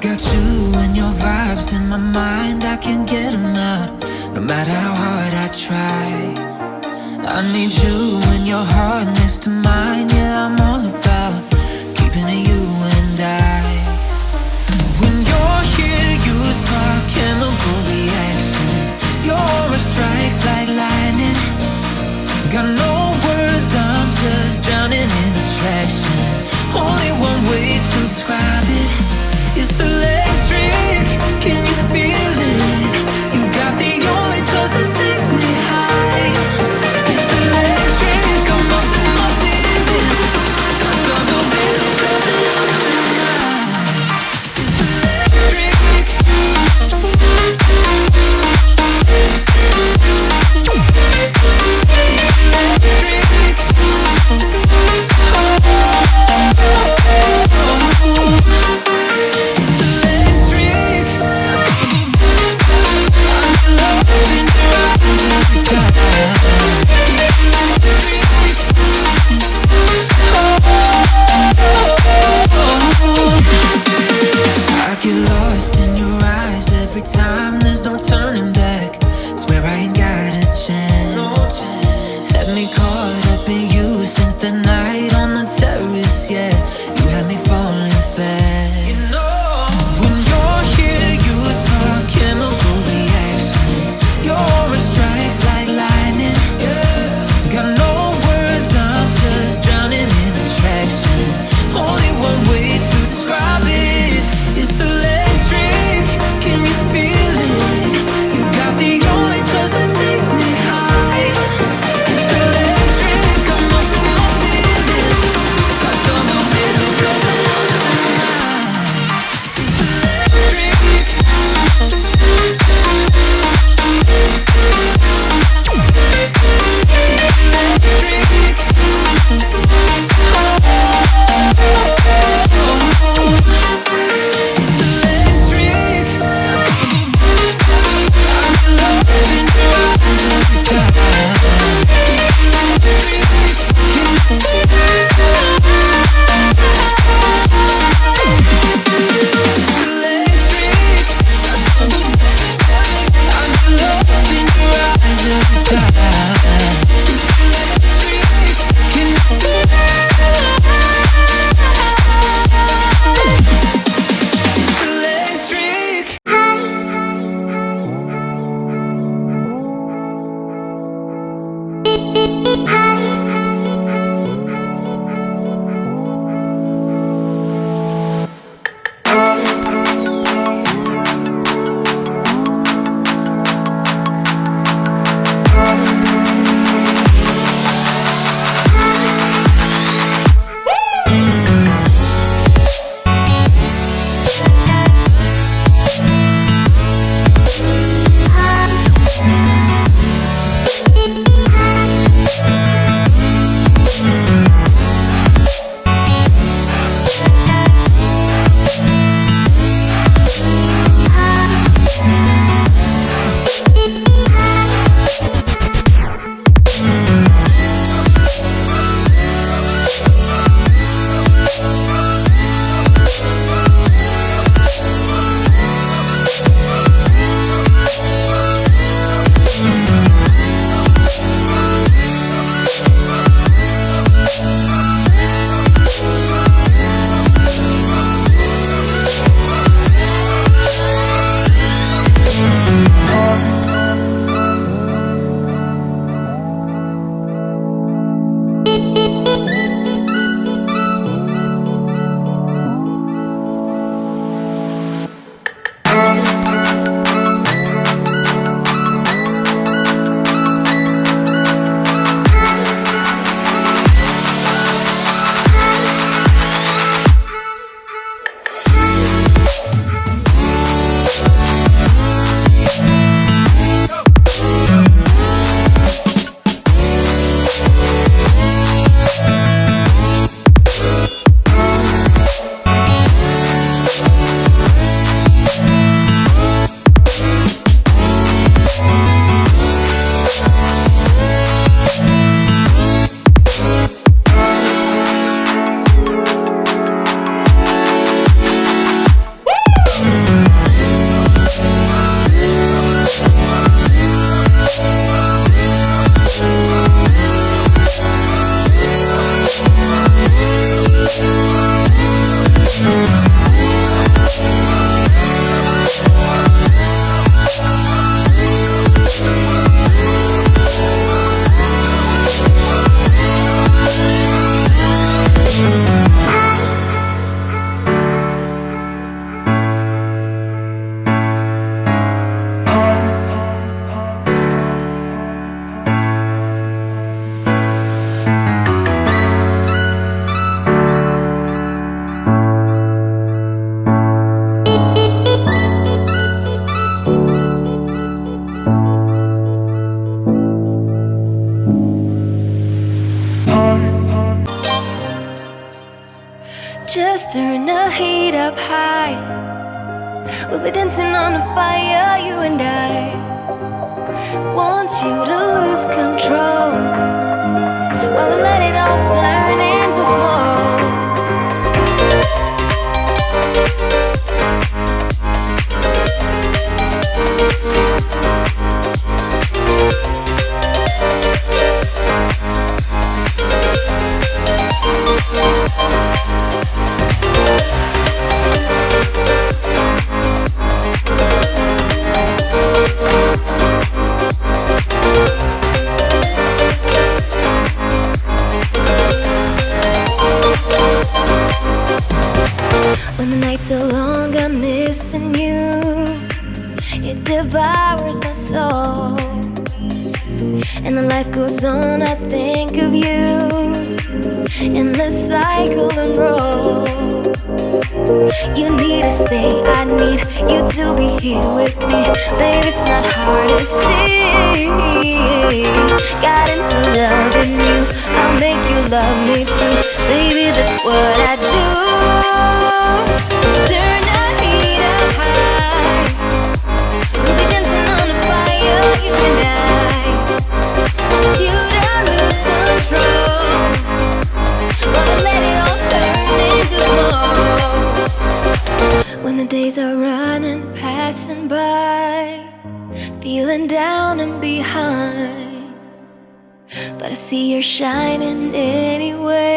Got you and your vibes in my mind, I can't get them out, no matter how hard I try. I need you and your heart next to mine, yeah, I'm all about keeping it you and I. When you're here, you spark chemical reactions. Your aura strikes like lightning. Got no words, I'm just drowning in attraction. Only one way to describe it. It's electric, can you feel it? You got the only touch that takes me high. It's electric, I'm up in my feelings. I double feel it 'cause I love tonight. It's electric. It's electric. Oh. Just turn the heat up high. We'll be dancing on the fire, you and I. Want you to lose control while we let it all turn into smoke. When the nights are long, I'm missing you. It devours my soul. And the life goes on, I think of you. Endless cycle and roll. You need to stay, I need you to be here with me. Babe, it's not hard to see. Got into loving you, I'll make you love me too. Baby, that's what I do. Turn the heat up high. We'll be dancing on the fire, you and I. Want you to lose control while we let it all turn into smoke. When the days are running, passing by, feeling down and behind, but I see you're shining anyway.